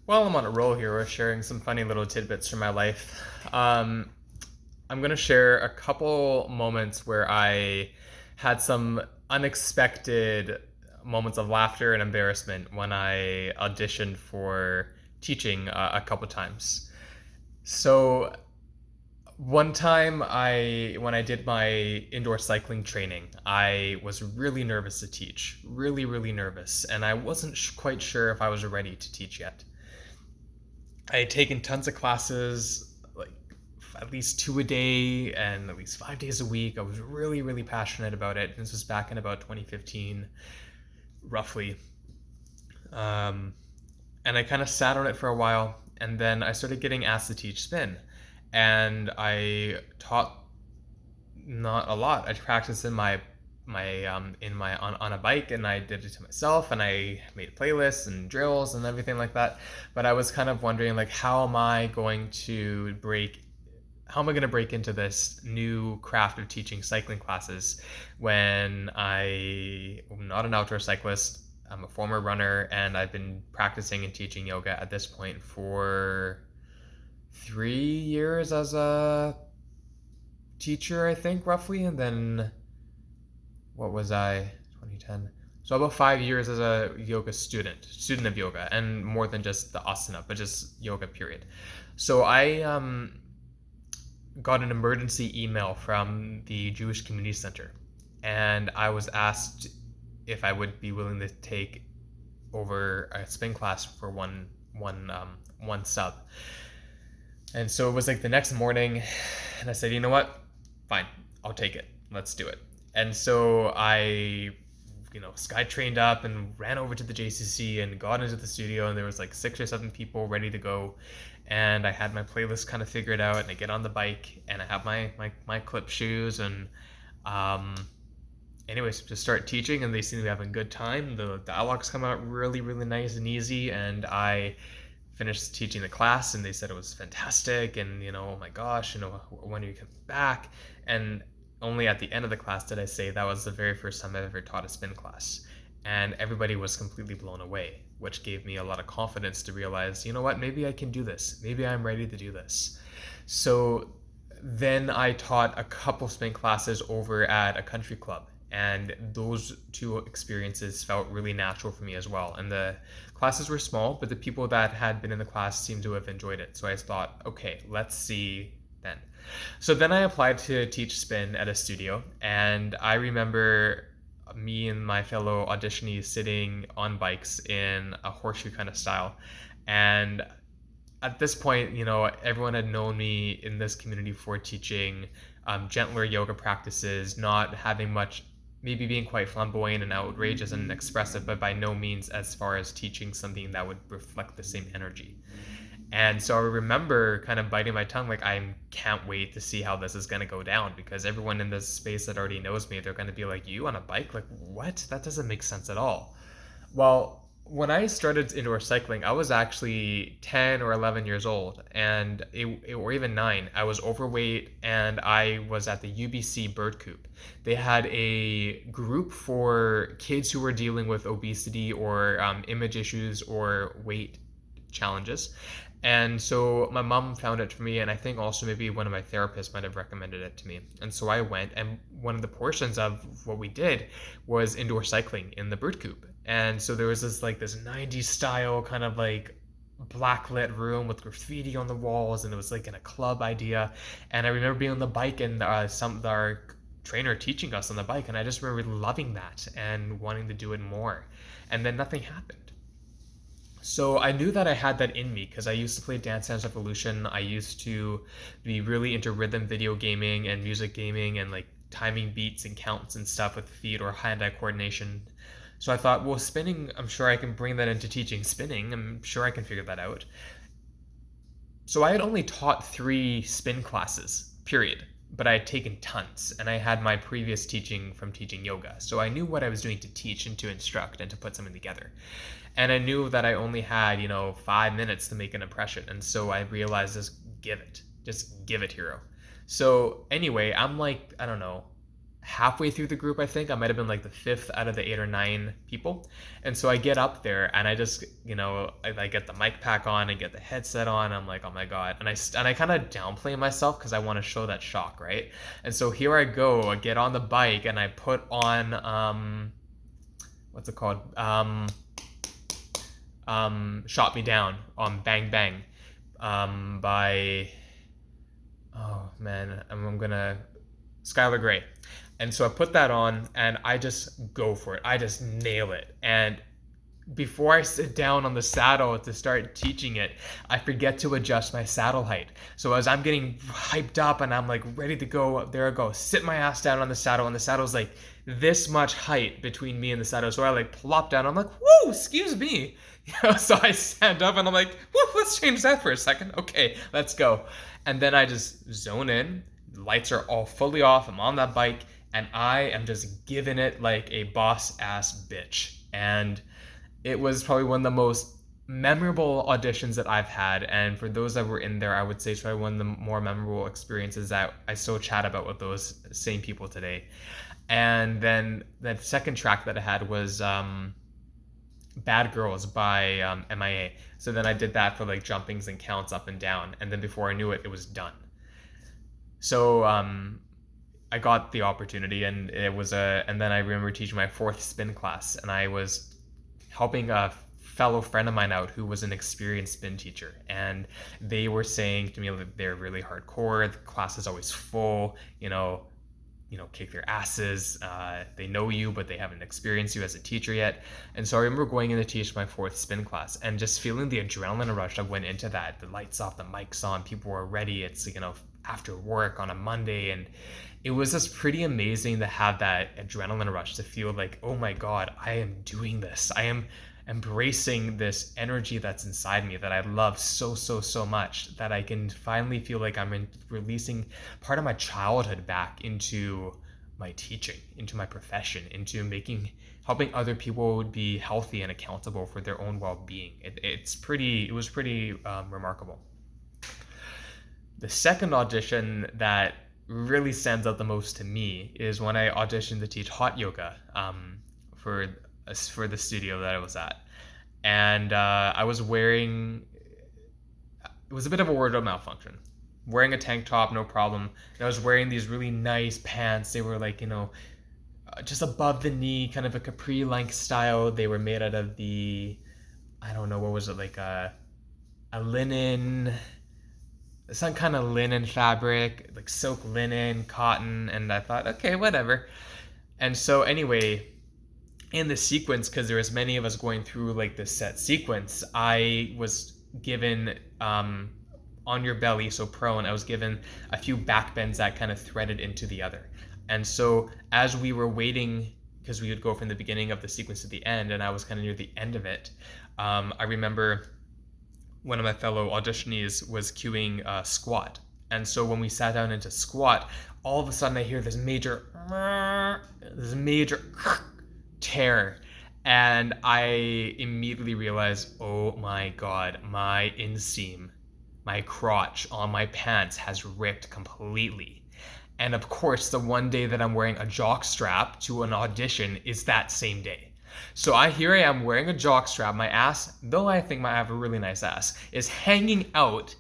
Well, I'm on a roll here. We're sharing some funny little tidbits from my life. Um, I'm going to share a couple moments where I had some unexpected moments of laughter and embarrassment when I auditioned for teaching a couple times. So, one time when I did my indoor cycling training, I was really nervous to teach. Really, really nervous. And I wasn't quite sure if I was ready to teach yet. I had taken tons of classes, like at least two a day and at least 5 days a week. I was really, really passionate about it. This was back in about 2015, roughly. Um, and I kind of sat on it for a while, and then I started getting asked to teach spin. And I taught not a lot. I practiced in my on a bike, and I did it to myself, and I made playlists and drills and everything like that. But I was kind of wondering, like, how am I going to break into this new craft of teaching cycling classes when I'm not an outdoor cyclist? I'm a former runner, and I've been practicing and teaching yoga at this point for 3 years as a teacher, I think, roughly. And then what was I? 2010. So about 5 years as a yoga student of yoga, and more than just the asana, but just yoga, period. So I got an emergency email from the Jewish Community Center, and I was asked if I would be willing to take over a spin class for one sub. And so it was like the next morning, and I said, you know what? Fine, I'll take it. Let's do it. And so I, sky trained up and ran over to the JCC and got into the studio, and there was like 6 or 7 people ready to go. And I had my playlist kind of figured out, and I get on the bike, and I have my clip shoes, and um, anyways, just start teaching, and they seem to be having a good time. The dialogues come out really, really nice and easy, and I finished teaching the class, and they said it was fantastic, and oh my gosh, when are you coming back? And only at the end of the class did I say that was the very first time I've ever taught a spin class. And everybody was completely blown away, which gave me a lot of confidence to realize, you know what, maybe I can do this. Maybe I'm ready to do this. So then I taught a couple spin classes over at a country club, and those two experiences felt really natural for me as well. And the classes were small, but the people that had been in the class seemed to have enjoyed it. So I thought, okay, let's see then. So then I applied to teach spin at a studio, and I remember me and my fellow auditionees sitting on bikes in a horseshoe kind of style. And at this point, everyone had known me in this community for teaching gentler yoga practices, not having much, maybe being quite flamboyant and outrageous and expressive, but by no means as far as teaching something that would reflect the same energy. And so I remember kind of biting my tongue, like, I can't wait to see how this is going to go down, because everyone in this space that already knows me, they're going to be like, you on a bike? Like, what? That doesn't make sense at all. Well, when I started indoor cycling, I was actually 10 or 11 years old, or even 9. I was overweight, and I was at the UBC Bird Coop. They had a group for kids who were dealing with obesity or image issues or weight challenges. And so my mom found it for me, and I think also maybe one of my therapists might have recommended it to me. And so I went, and one of the portions of what we did was indoor cycling in the bird coop. And so there was this 90s style kind of like blacklit room with graffiti on the walls, and it was like in a club idea. And I remember being on the bike, and our trainer teaching us on the bike, and I just remember loving that and wanting to do it more. And then nothing happened. So I knew that I had that in me because I used to play Dance Dance Revolution. I used to be really into rhythm video gaming and music gaming, and like timing beats and counts and stuff with feet or hand-eye coordination. So I thought, well, spinning, I'm sure I can bring that into teaching spinning. I'm sure I can figure that out. So I had only taught 3 spin classes, period. But I had taken tons, and I had my previous teaching from teaching yoga. So I knew what I was doing to teach and to instruct and to put something together. And I knew that I only had, 5 minutes to make an impression. And so I realized, just give it, Hiiro. So anyway, I'm like, I don't know, halfway through the group. I think I might have been like the fifth out of the 8 or 9 people. And so I get up there and I just, I get the mic pack on and get the headset on. I'm like, oh my god. And I kind of downplay myself because I want to show that shock, right? And so here I go, I get on the bike and I put on what's it called? Shot Me Down on Bang Bang by, oh man, I'm gonna, Skylar Grey. And so I put that on and I just go for it. I just nail it. And before I sit down on the saddle to start teaching it, I forget to adjust my saddle height. So as I'm getting hyped up and I'm like ready to go, there I go, sit my ass down on the saddle, and the saddle's like this much height between me and the saddle. So I like plop down. I'm like, whoa, excuse me. So I stand up and I'm like, whoa, let's change that for a second. Okay, let's go. And then I just zone in. The lights are all fully off. I'm on that bike and I am just giving it like a boss ass bitch. And it was probably one of the most memorable auditions that I've had. And for those that were in there, I would say it's probably one of the more memorable experiences that I still chat about with those same people today. And then the second track that I had was Bad Girls by MIA. So then I did that for like jumpings and counts up and down. And then before I knew it, it was done. So I got the opportunity, and and then I remember teaching my fourth spin class, and I was helping a fellow friend of mine out who was an experienced spin teacher, and they were saying to me that they're really hardcore. The class is always full, kick their asses. They know you, but they haven't experienced you as a teacher yet. And so I remember going in to teach my fourth spin class and just feeling the adrenaline rush that went into that. The lights off, the mics on, people were ready. It's, after work on a Monday, and it was just pretty amazing to have that adrenaline rush, to feel like, oh my god, I am doing this. I am embracing this energy that's inside me that I love so much, that I can finally feel like I'm releasing part of my childhood back into my teaching, into my profession, into helping other people be healthy and accountable for their own well-being. It was pretty remarkable. The second audition that really stands out the most to me is when I auditioned to teach hot yoga for the studio that I was at. And I was wearing, it was a bit of a wardrobe malfunction. Wearing a tank top, no problem. And I was wearing these really nice pants. They were like, just above the knee, kind of a capri length style. They were made out of I don't know, what was it, like a linen, some kind of linen fabric, like silk linen, cotton. And I thought, okay, whatever. And so anyway, in the sequence, because there was many of us going through like this set sequence, I was given on your belly, so prone, I was given a few back bends that kind of threaded into the other. And so as we were waiting, because we would go from the beginning of the sequence to the end, and I was kind of near the end of it, I remember one of my fellow auditionees was cueing squat. And so when we sat down into squat, all of a sudden I hear this major tear, and I immediately realized, oh my god, my inseam, my crotch on my pants has ripped completely. And of course, the one day that I'm wearing a jock strap to an audition is that same day. So here I am wearing a jock strap. My ass, though I think I have a really nice ass, is hanging out.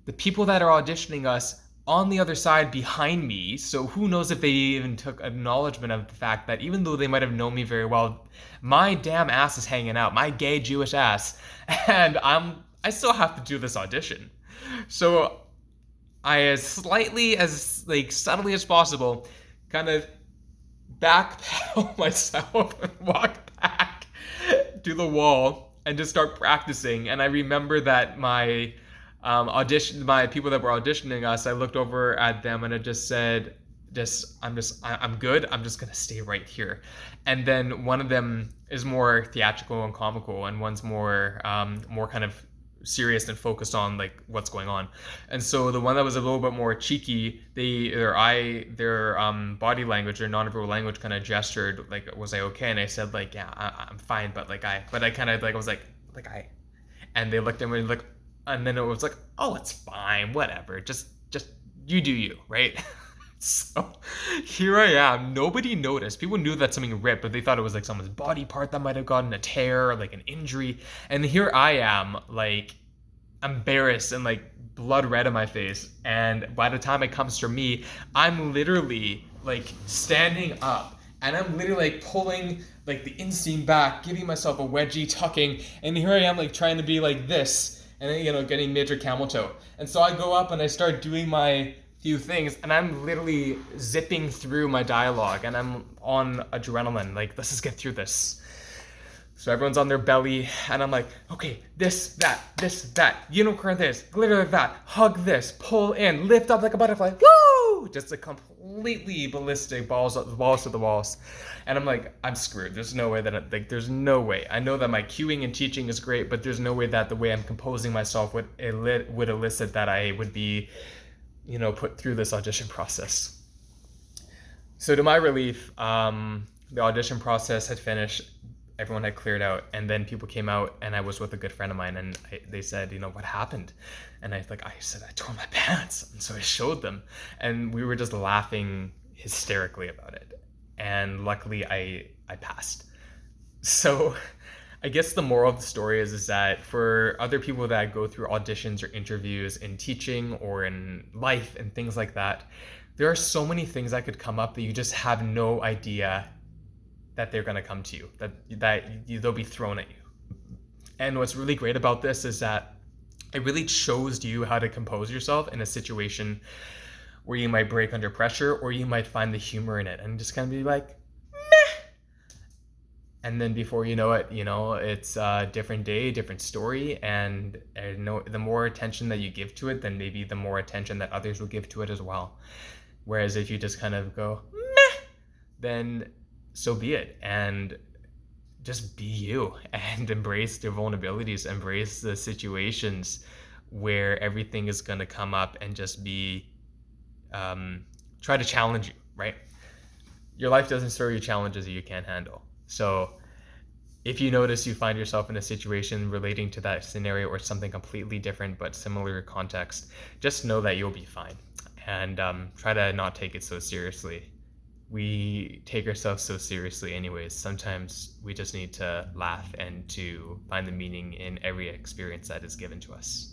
The people that are auditioning us on the other side behind me, so who knows if they even took acknowledgement of the fact that even though they might have known me very well, my damn ass is hanging out, my gay Jewish ass, and I still have to do this audition. So I, as subtly as possible, kind of backpedal myself and walk back to the wall and just start practicing. And I remember that my people that were auditioning us, I looked over at them and I just said, I'm good. I'm just gonna stay right here. And then one of them is more theatrical and comical, and one's more kind of serious and focused on like what's going on. And so the one that was a little bit more cheeky, their body language, their non-verbal language kind of gestured like, was I okay? And I said like, yeah, I'm fine, but I kind of like, I was like, and they looked at me like, and then it was like, oh, it's fine, whatever, just you do you, right? So here I am. Nobody noticed. People knew that something ripped, but they thought it was like someone's body part that might have gotten a tear or like an injury. And here I am, like embarrassed and like blood red in my face. And by the time it comes to me, I'm literally like standing up and I'm literally like pulling like the inseam back, giving myself a wedgie, tucking, and here I am like trying to be like this and then, getting major camel toe. And so I go up and I start doing my few things and I'm literally zipping through my dialogue and I'm on adrenaline, like let's just get through this. So everyone's on their belly, and I'm like, okay, this, that, unicorn this, glitter like that, hug this, pull in, lift up like a butterfly, woo! Just a completely ballistic balls to the walls. And I'm like, I'm screwed. There's no way that, there's no way. I know that my cueing and teaching is great, but there's no way that the way I'm composing myself would elicit that I would be, put through this audition process. So to my relief, the audition process had finished. Everyone had cleared out, and then people came out, and I was with a good friend of mine, and they said, what happened? And I said, I tore my pants. And so I showed them, and we were just laughing hysterically about it. And luckily I passed. So I guess the moral of the story is that for other people that go through auditions or interviews in teaching or in life and things like that, there are so many things that could come up that you just have no idea that they're going to come to you, that they'll be thrown at you. And what's really great about this is that it really shows you how to compose yourself in a situation where you might break under pressure or you might find the humor in it and just kind of be like, meh. And then before you know it, it's a different day, different story. And the more attention that you give to it, then maybe the more attention that others will give to it as well. Whereas if you just kind of go, meh, then so be it. And just be you and embrace their vulnerabilities, embrace the situations where everything is going to come up and just be, try to challenge you, right? Your life doesn't throw you challenges that you can't handle. So if you notice you find yourself in a situation relating to that scenario or something completely different but similar context, just know that you'll be fine. And try to not take it so seriously. We take ourselves so seriously anyways. Sometimes we just need to laugh and to find the meaning in every experience that is given to us.